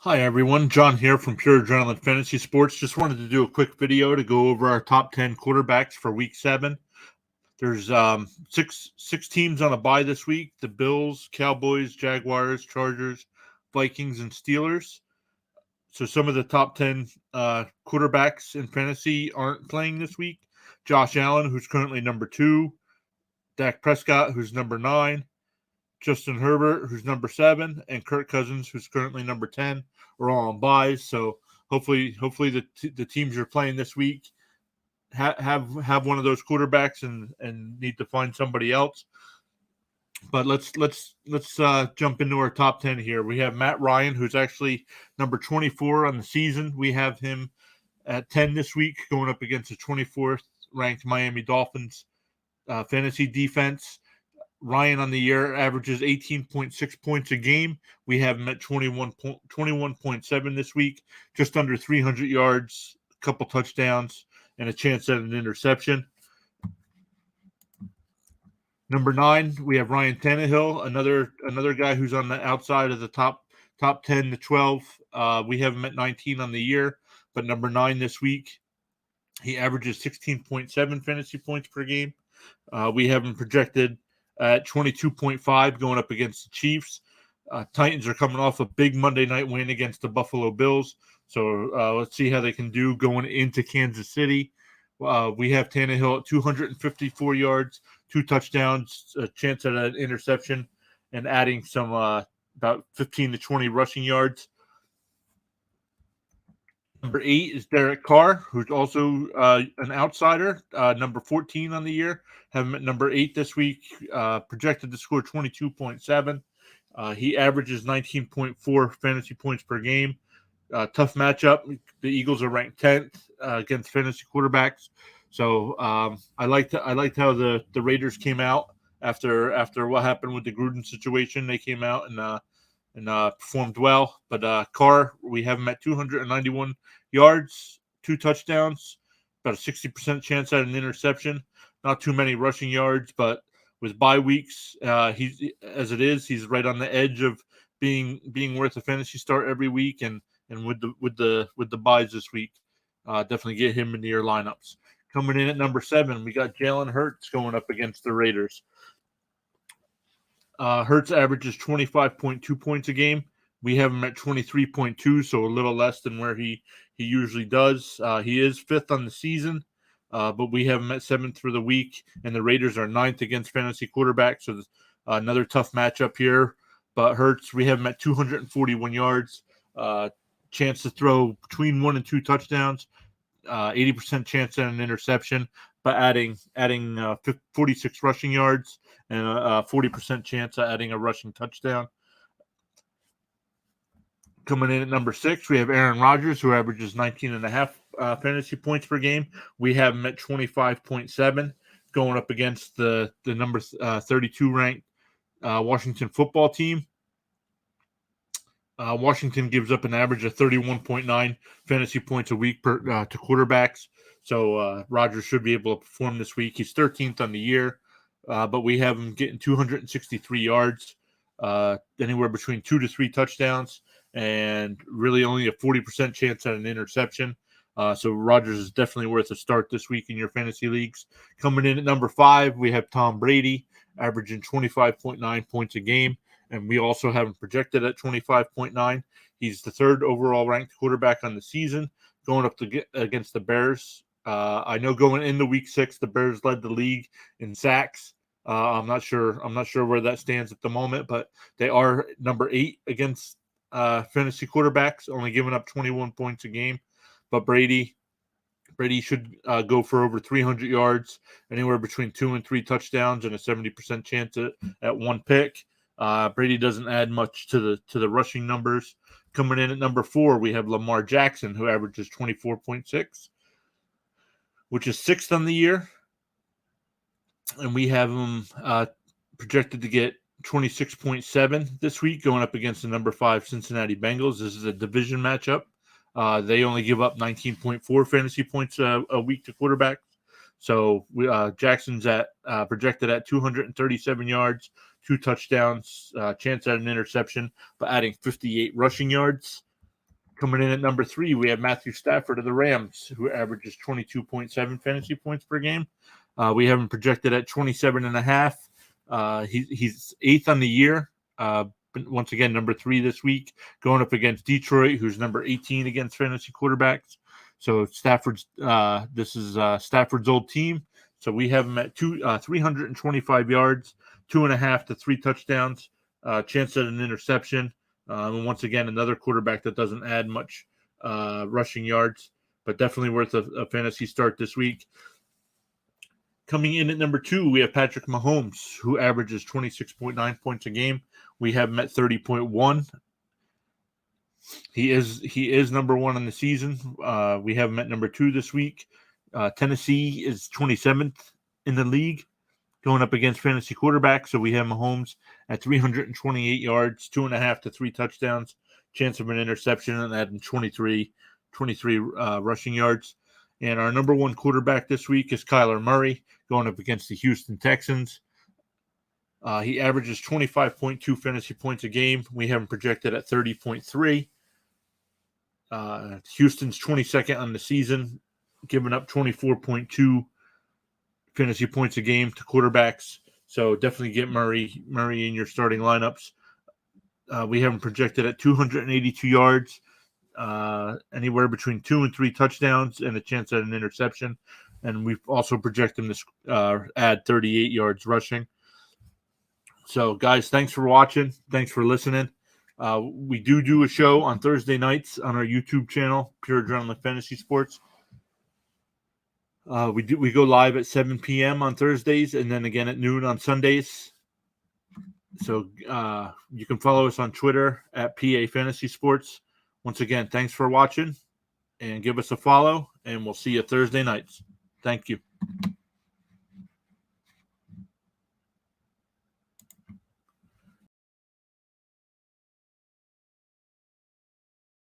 Hi everyone, John here from Pure Adrenaline Fantasy Sports. Just wanted to do a quick video to go over our top 10 quarterbacks for Week 7. There's six teams on a bye this week: the Bills, Cowboys, Jaguars, Chargers, Vikings, and Steelers. So some of the top 10 quarterbacks in fantasy aren't playing this week. Josh Allen, who's currently number 2, Dak Prescott, who's number 9, Justin Herbert, who's number 7, and Kirk Cousins, who's currently number 10, are all on buys. So hopefully the teams you're playing this week have one of those quarterbacks and need to find somebody else. But let's jump into our top 10 here. We have Matt Ryan, who's actually number 24 on the season. We have him at 10 this week, going up against the 24th ranked Miami Dolphins fantasy defense. Ryan on the year averages 18.6 points a game. We have him at 21.7 this week, just under 300 yards, a couple touchdowns, and a chance at an interception. Number 9, we have Ryan Tannehill, another guy who's on the outside of the top 10 to 12. We have him at 19 on the year, but number 9 this week. He averages 16.7 fantasy points per game. We have him projected at 22.5 going up against the Chiefs. Titans are coming off a big Monday night win against the Buffalo Bills. So let's see how they can do going into Kansas City. We have Tannehill at 254 yards, 2 touchdowns, a chance at an interception, and adding some about 15 to 20 rushing yards. Number 8 is Derek Carr, who's also an outsider, number 14 on the year. Have him at number 8 this week, projected to score 22.7. He averages 19.4 fantasy points per game. Tough matchup. The Eagles are ranked 10th against fantasy quarterbacks. So I liked how the Raiders came out after what happened with the Gruden situation. They came out and performed well. But Carr, we have him at 291 yards, 2 touchdowns, about a 60% chance at an interception. Not too many rushing yards, but with bye weeks, he's right on the edge of being worth a fantasy start every week. And with the buys this week, definitely get him into your lineups. Coming in at number 7, we got Jalen Hurts going up against the Raiders. Hurts averages 25.2 points a game. We have him at 23.2, so a little less than where he usually does. He is 5th on the season, but we have him at 7th for the week, and the Raiders are 9th against fantasy quarterbacks, so another tough matchup here. But Hurts, we have him at 241 yards, chance to throw between 1 and 2 touchdowns, 80% chance at an interception, but adding 46 rushing yards and a 40% chance at adding a rushing touchdown. Coming in at number 6, we have Aaron Rodgers, who averages 19.5 fantasy points per game. We have him at 25.7, going up against the number 32 ranked Washington football team. Washington gives up an average of 31.9 fantasy points a week to quarterbacks. So Rodgers should be able to perform this week. He's 13th on the year, but we have him getting 263 yards, anywhere between 2 to 3 touchdowns, and really only a 40% chance at an interception. So Rodgers is definitely worth a start this week in your fantasy leagues. Coming in at number 5, we have Tom Brady, averaging 25.9 points a game. And we also have him projected at 25.9. He's the 3rd overall ranked quarterback on the season, going up against the Bears. I know going into Week 6, the Bears led the league in sacks. I'm not sure where that stands at the moment, but they are number 8 against fantasy quarterbacks, only giving up 21 points a game. But Brady should go for over 300 yards, anywhere between 2 and 3 touchdowns, and a 70% chance at 1 pick. Brady doesn't add much to the rushing numbers. Coming in at number 4, we have Lamar Jackson, who averages 24.6, which is 6th on the year. And we have him projected to get 26.7 this week, going up against the number 5 Cincinnati Bengals. This is a division matchup. They only give up 19.4 fantasy points a week to quarterbacks. So Jackson's projected at 237 yards, 2 touchdowns, chance at an interception, but adding 58 rushing yards. Coming in at number 3, we have Matthew Stafford of the Rams, who averages 22.7 fantasy points per game. We have him projected at 27.5. He's 8th on the year. Once again, number 3 this week, going up against Detroit, who's number 18 against fantasy quarterbacks. So this is Stafford's old team. So we have him at 325 yards, 2.5 to 3 touchdowns, chance at an interception. And once again, another quarterback that doesn't add much rushing yards, but definitely worth a fantasy start this week. Coming in at number 2, we have Patrick Mahomes, who averages 26.9 points a game. We have him at 30.1. He is number 1 in the season. We have him at number 2 this week. Tennessee is 27th in the league, going up against fantasy quarterbacks. So we have Mahomes at 328 yards, 2.5 to 3 touchdowns, chance of an interception, and adding 23 rushing yards. And our number 1 quarterback this week is Kyler Murray, going up against the Houston Texans. He averages 25.2 fantasy points a game. We have him projected at 30.3. Houston's 22nd on the season, giving up 24.2 fantasy points a game to quarterbacks. So definitely get Murray in your starting lineups. We have him projected at 282 yards, anywhere between 2 and 3 touchdowns, and a chance at an interception. And we've also projected him to add 38 yards rushing. So, guys, thanks for watching. Thanks for listening. We do a show on Thursday nights on our YouTube channel, Pure Adrenaline Fantasy Sports. We go live at 7 p.m. on Thursdays, and then again at noon on Sundays. So you can follow us on Twitter at PA Fantasy Sports. Once again, thanks for watching, and give us a follow, and we'll see you Thursday nights. Thank you.